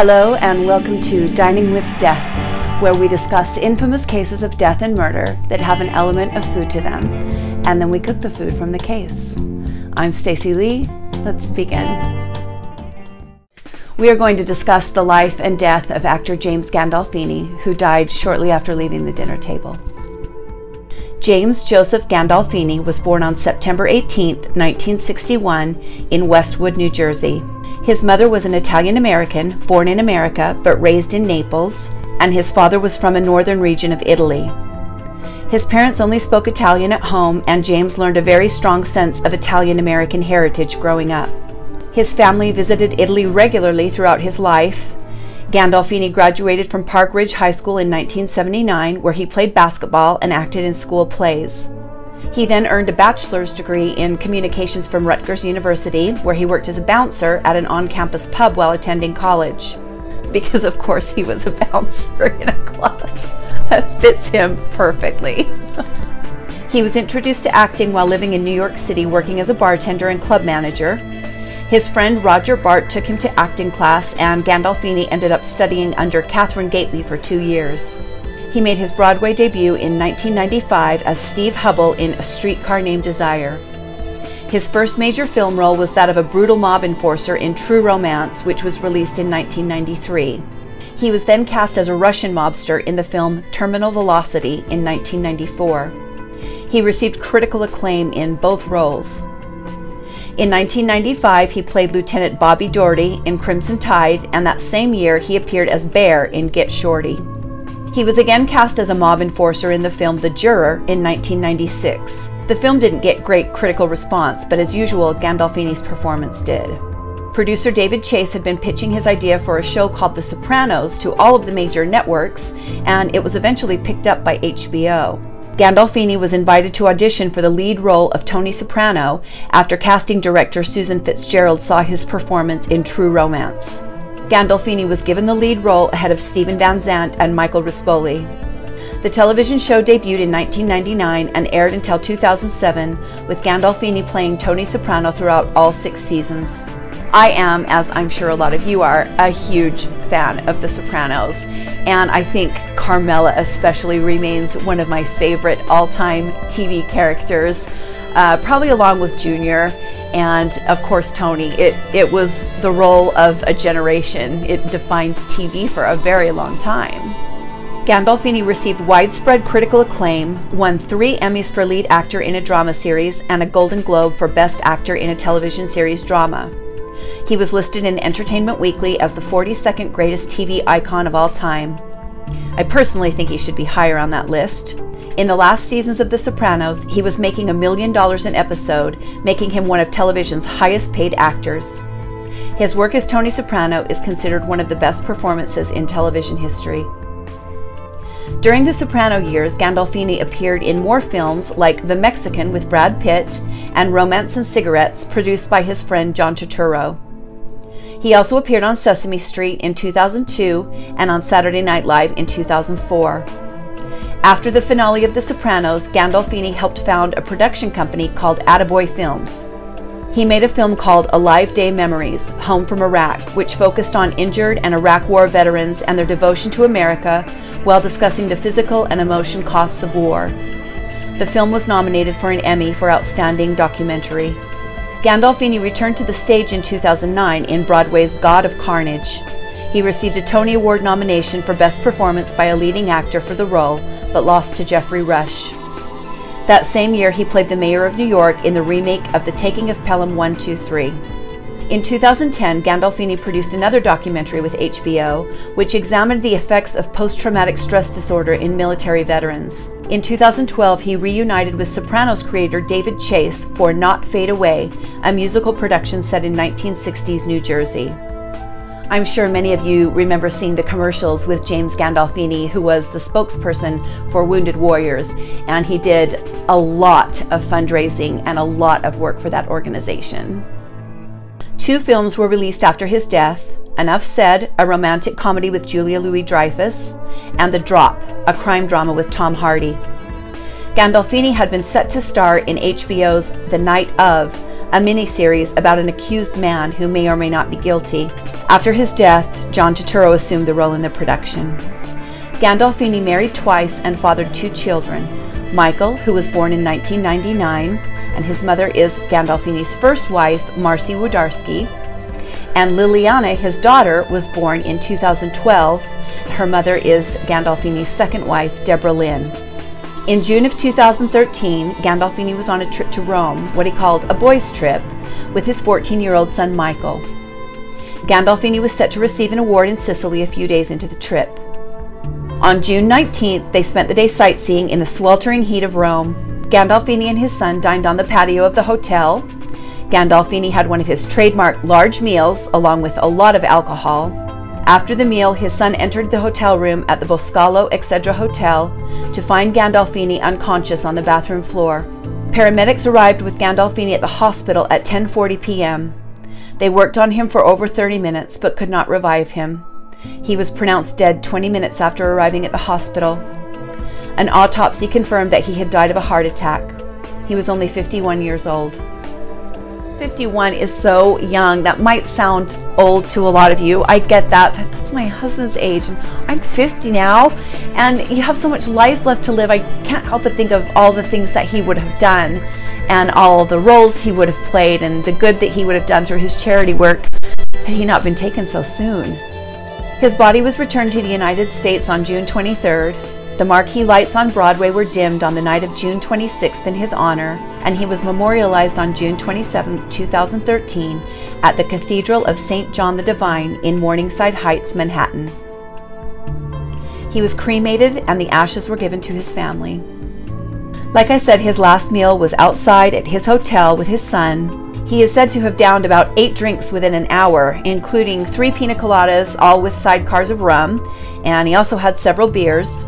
Hello and welcome to Dining with Death, where we discuss infamous cases of death and murder that have an element of food to them, and then we cook the food from the case. I'm Stacy Lee. Let's begin. We are going to discuss the life and death of actor James Gandolfini, who died shortly after leaving the dinner table. James Joseph Gandolfini was born on September 18, 1961, in Westwood, New Jersey. His mother was an Italian-American, born in America but raised in Naples, and his father was from a northern region of Italy. His parents only spoke Italian at home, and James learned a very strong sense of Italian-American heritage growing up. His family visited Italy regularly throughout his life. Gandolfini graduated from Park Ridge High School in 1979, where he played basketball and acted in school plays. He then earned a bachelor's degree in communications from Rutgers University, where he worked as a bouncer at an on-campus pub while attending college. Because of course he was a bouncer in a club. That fits him perfectly. He was introduced to acting while living in New York City, working as a bartender and club manager. His friend Roger Bart took him to acting class, and Gandolfini ended up studying under Catherine Gately for 2 years. He made his Broadway debut in 1995 as Steve Hubble in A Streetcar Named Desire. His first major film role was that of a brutal mob enforcer in True Romance, which was released in 1993. He was then cast as a Russian mobster in the film Terminal Velocity in 1994. He received critical acclaim in both roles. In 1995, he played Lieutenant Bobby Doherty in Crimson Tide, and that same year he appeared as Bear in Get Shorty. He was again cast as a mob enforcer in the film The Juror in 1996. The film didn't get great critical response, but as usual, Gandolfini's performance did. Producer David Chase had been pitching his idea for a show called The Sopranos to all of the major networks, and it was eventually picked up by HBO. Gandolfini was invited to audition for the lead role of Tony Soprano after casting director Susan Fitzgerald saw his performance in True Romance. Gandolfini was given the lead role ahead of Steven Van Zandt and Michael Rispoli. The television show debuted in 1999 and aired until 2007, with Gandolfini playing Tony Soprano throughout all 6 seasons. I am, as I'm sure a lot of you are, a huge fan of The Sopranos, and I think Carmela especially remains one of my favorite all-time TV characters, probably along with Junior. And of course Tony. It was the role of a generation. It defined TV for a very long time. Gandolfini received widespread critical acclaim, won 3 Emmys for lead actor in a drama series, and a Golden Globe for best actor in a television series drama. He was listed in Entertainment Weekly as the 42nd greatest TV icon of all time. I personally think he should be higher on that list. In the last seasons of The Sopranos, he was making $1 million an episode, making him one of television's highest paid actors. His work as Tony Soprano is considered one of the best performances in television history. During the Soprano years, Gandolfini appeared in more films like The Mexican with Brad Pitt and Romance and Cigarettes, produced by his friend John Turturro. He also appeared on Sesame Street in 2002 and on Saturday Night Live in 2004. After the finale of The Sopranos, Gandolfini helped found a production company called Attaboy Films. He made a film called Alive Day Memories, Home from Iraq, which focused on injured and Iraq War veterans and their devotion to America while discussing the physical and emotional costs of war. The film was nominated for an Emmy for Outstanding Documentary. Gandolfini returned to the stage in 2009 in Broadway's God of Carnage. He received a Tony Award nomination for Best Performance by a Leading Actor for the role, but lost to Jeffrey Rush. That same year, he played the mayor of New York in the remake of The Taking of Pelham 1, 2, 3. In 2010, Gandolfini produced another documentary with HBO, which examined the effects of post-traumatic stress disorder in military veterans. In 2012, he reunited with Sopranos creator David Chase for Not Fade Away, a musical production set in 1960s New Jersey. I'm sure many of you remember seeing the commercials with James Gandolfini, who was the spokesperson for Wounded Warriors, and he did a lot of fundraising and a lot of work for that organization. 2 films were released after his death: Enough Said, a romantic comedy with Julia Louis-Dreyfus, and The Drop, a crime drama with Tom Hardy. Gandolfini had been set to star in HBO's The Night Of, a miniseries about an accused man who may or may not be guilty. After his death, John Turturro assumed the role in the production. Gandolfini married twice and fathered 2 children, Michael, who was born in 1999, and his mother is Gandolfini's first wife, Marcy Włodarski, and Liliana, his daughter, was born in 2012. Her mother is Gandolfini's second wife, Deborah Lynn. In June of 2013, Gandolfini was on a trip to Rome, what he called a boys' trip, with his 14-year-old son, Michael. Gandolfini was set to receive an award in Sicily a few days into the trip. On June 19th, they spent the day sightseeing in the sweltering heat of Rome. Gandolfini and his son dined on the patio of the hotel. Gandolfini had one of his trademark large meals, along with a lot of alcohol. After the meal, his son entered the hotel room at the Boscalo Excedra Hotel to find Gandolfini unconscious on the bathroom floor. Paramedics arrived with Gandolfini at the hospital at 10:40 p.m. They worked on him for over 30 minutes but could not revive him. He was pronounced dead 20 minutes after arriving at the hospital. An autopsy confirmed that he had died of a heart attack. He was only 51 years old. 51 is so young. That might sound old to a lot of you. I get that, but that's my husband's age, and I'm 50 now, and you have so much life left to live. I can't help but think of all the things that he would have done and all the roles he would have played and the good that he would have done through his charity work had he not been taken so soon. His body was returned to the United States on June 23rd. The marquee lights on Broadway were dimmed on the night of June 26th in his honor, and he was memorialized on June 27, 2013 at the Cathedral of St. John the Divine in Morningside Heights, Manhattan. He was cremated and the ashes were given to his family. Like I said, his last meal was outside at his hotel with his son. He is said to have downed about 8 drinks within an hour, including 3 pina coladas, all with sidecars of rum, and he also had several beers.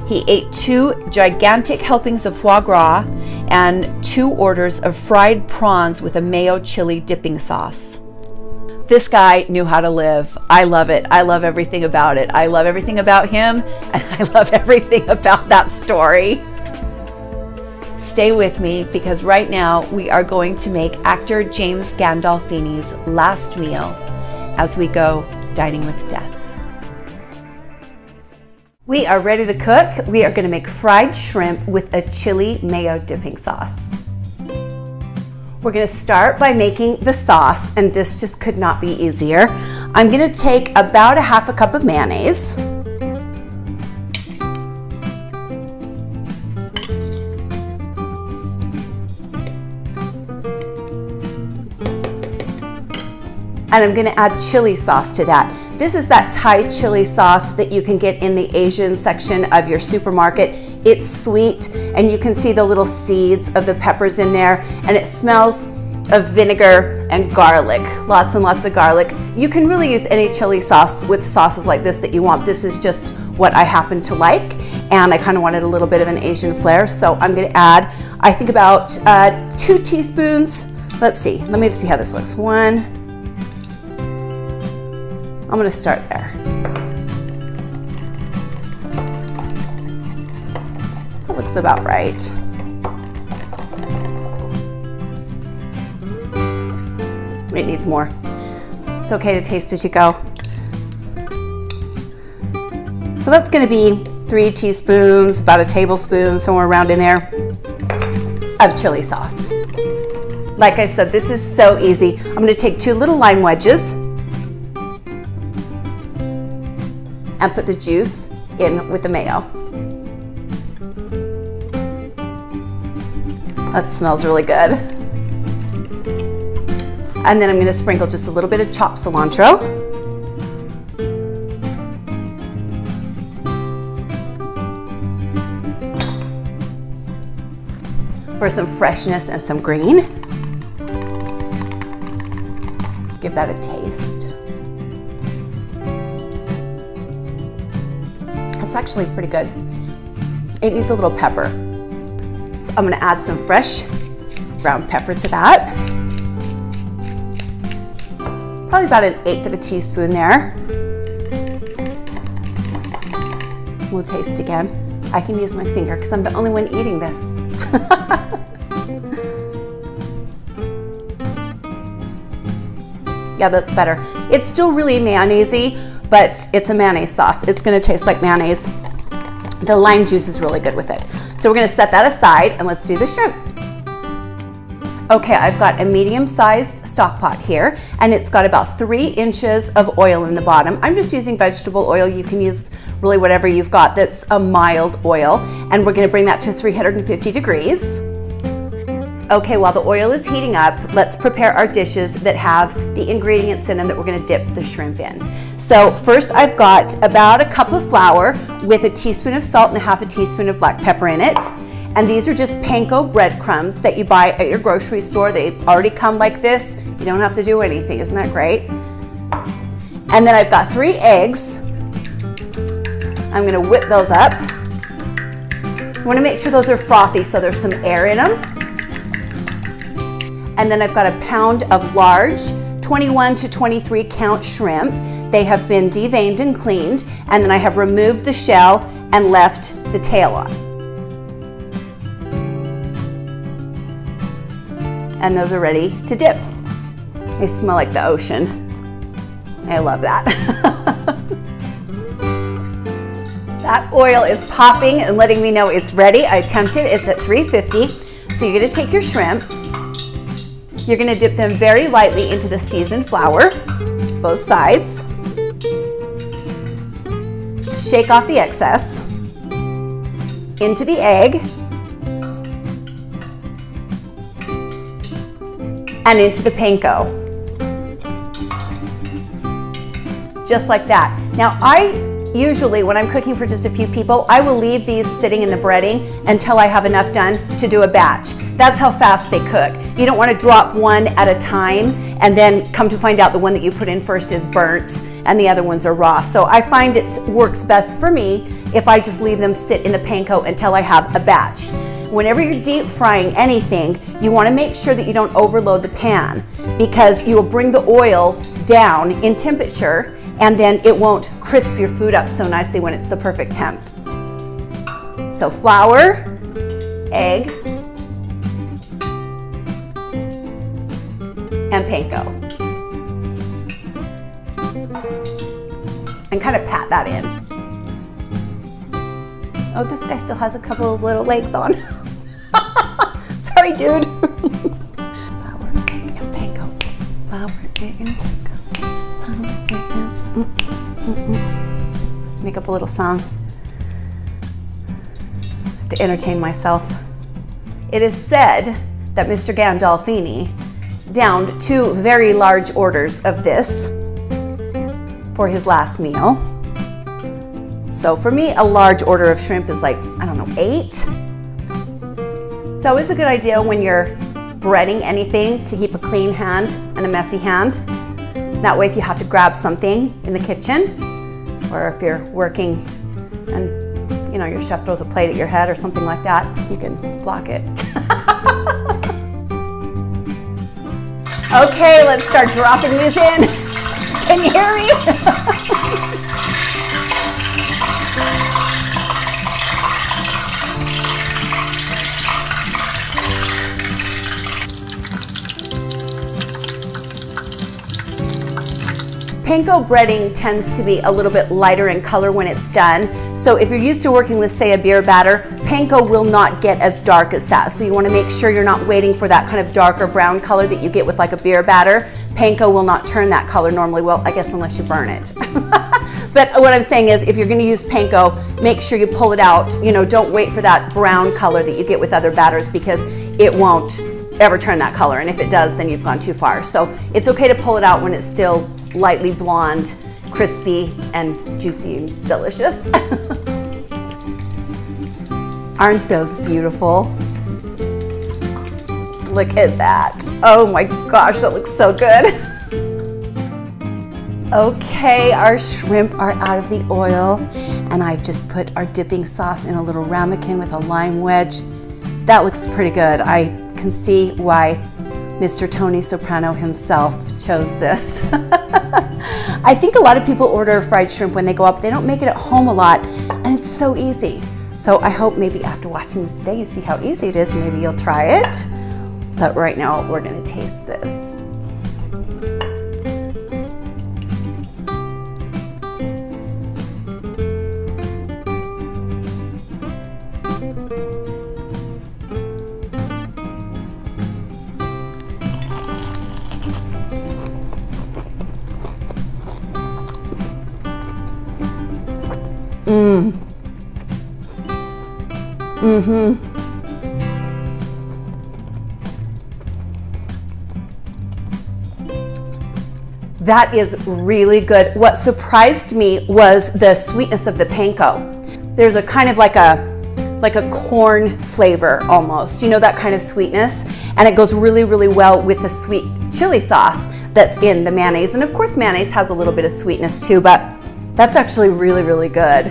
He ate 2 gigantic helpings of foie gras and 2 orders of fried prawns with a mayo chili dipping sauce. This guy knew how to live. I love it. I love everything about it. I love everything about him, and I love everything about that story. Stay with me, because right now we are going to make actor James Gandolfini's last meal as we go dining with death. We are ready to cook. We are going to make fried shrimp with a chili mayo dipping sauce. We're going to start by making the sauce, and this just could not be easier. I'm going to take about a half a cup of mayonnaise. And I'm going to add chili sauce to that. This is that Thai chili sauce that you can get in the Asian section of your supermarket. It's sweet, and you can see the little seeds of the peppers in there, and it smells of vinegar and garlic, lots and lots of garlic. You can really use any chili sauce with sauces like this that you want. This is just what I happen to like, and I kind of wanted a little bit of an Asian flair, so I'm going to add, I think, about 2 teaspoons. Let's see, let me see how this looks. I'm going to start there. That looks about right. It needs more. It's okay to taste as you go. So that's going to be 3 teaspoons, about a tablespoon, somewhere around in there, of chili sauce. Like I said, this is so easy. I'm going to take 2 little lime wedges and put the juice in with the mayo. That smells really good. And then I'm going to sprinkle just a little bit of chopped cilantro. For some freshness and some green. Give that a taste. It's actually pretty good. It needs a little pepper. So I'm gonna add some fresh ground pepper to that. Probably about 1/8 of a teaspoon there. We'll taste again. I can use my finger because I'm the only one eating this. Yeah, that's better. It's still really mayonnaise-y, but it's a mayonnaise sauce. It's gonna taste like mayonnaise. The lime juice is really good with it. So we're gonna set that aside and let's do the shrimp. Okay, I've got a medium-sized stock pot here, and it's got about 3 inches of oil in the bottom. I'm just using vegetable oil. You can use really whatever you've got that's a mild oil, and we're gonna bring that to 350 degrees. Okay, while the oil is heating up, let's prepare our dishes that have the ingredients in them that we're gonna dip the shrimp in. So first I've got about a cup of flour with a teaspoon of salt and a half a teaspoon of black pepper in it. And these are just panko breadcrumbs that you buy at your grocery store. They already come like this. You don't have to do anything, isn't that great? And then I've got 3 eggs. I'm gonna whip those up. You wanna make sure those are frothy so there's some air in them. And then I've got a pound of large 21 to 23 count shrimp. They have been deveined and cleaned, and then I have removed the shell and left the tail on. And those are ready to dip. They smell like the ocean. I love that. That oil is popping and letting me know it's ready. I tempted, it's at 350. So you're gonna take your shrimp, you're gonna dip them very lightly into the seasoned flour, both sides. Shake off the excess, into the egg, and into the panko. Just like that. Now usually when I'm cooking for just a few people, I will leave these sitting in the breading until I have enough done to do a batch. That's how fast they cook. You don't want to drop one at a time and then come to find out the one that you put in first is burnt and the other ones are raw. So I find it works best for me if I just leave them sit in the panko until I have a batch. Whenever you're deep frying anything, you want to make sure that you don't overload the pan because you will bring the oil down in temperature and then it won't crisp your food up so nicely when it's the perfect temp. So flour, egg, and panko. And kind of pat that in. Oh, this guy still has a couple of little legs on. Sorry, dude. Flour, egg, and panko. Flour, egg, and panko. Just make up a little song to entertain myself. It is said that Mr. Gandolfini downed 2 very large orders of this for his last meal. So for me, a large order of shrimp is like, I don't know, 8. It's always a good idea when you're breading anything to keep a clean hand and a messy hand. That way if you have to grab something in the kitchen, or if you're working and you know your chef throws a plate at your head or something like that, you can block it. Okay, let's start dropping these in. Can you hear me? Panko breading tends to be a little bit lighter in color when it's done. So if you're used to working with, say, a beer batter, panko will not get as dark as that. So you want to make sure you're not waiting for that kind of darker brown color that you get with like a beer batter. Panko will not turn that color normally. Well, I guess unless you burn it. But what I'm saying is if you're going to use panko, make sure you pull it out. You know, don't wait for that brown color that you get with other batters because it won't ever turn that color. And if it does, then you've gone too far. So it's okay to pull it out when it's still lightly blonde, crispy, and juicy and delicious. Aren't those beautiful? Look at that. Oh my gosh, that looks so good. Okay, our shrimp are out of the oil, and I've just put our dipping sauce in a little ramekin with a lime wedge. That looks pretty good. I can see why Mr. Tony Soprano himself chose this. I think a lot of people order fried shrimp when they go up. They don't make it at home a lot, and it's so easy. So I hope maybe after watching this today, you see how easy it is. Maybe you'll try it. But right now, we're gonna taste this. That is really good. What surprised me was the sweetness of the panko. There's a kind of like a corn flavor almost, you know, that kind of sweetness, and it goes really, really well with the sweet chili sauce that's in the mayonnaise. And of course mayonnaise has a little bit of sweetness too, but that's actually really, really good.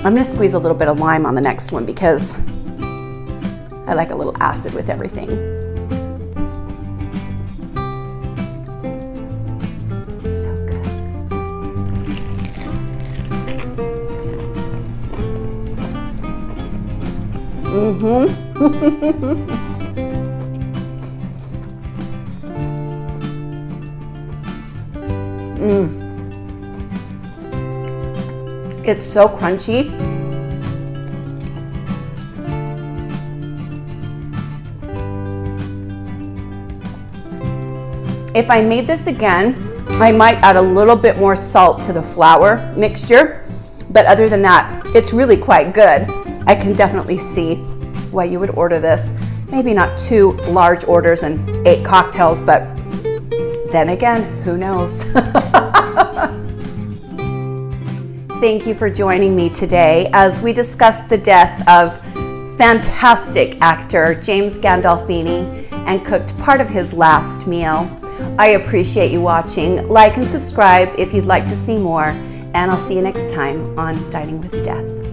I'm gonna squeeze a little bit of lime on the next one because I like a little acid with everything. So good. It's so crunchy. If I made this again, I might add a little bit more salt to the flour mixture, but other than that, it's really quite good. I can definitely see why you would order this. Maybe not 2 large orders and 8 cocktails, but then again, who knows? Thank you for joining me today as we discuss the death of fantastic actor James Gandolfini and cooked part of his last meal. I appreciate you watching. Like and subscribe if you'd like to see more, and I'll see you next time on Dining with Death.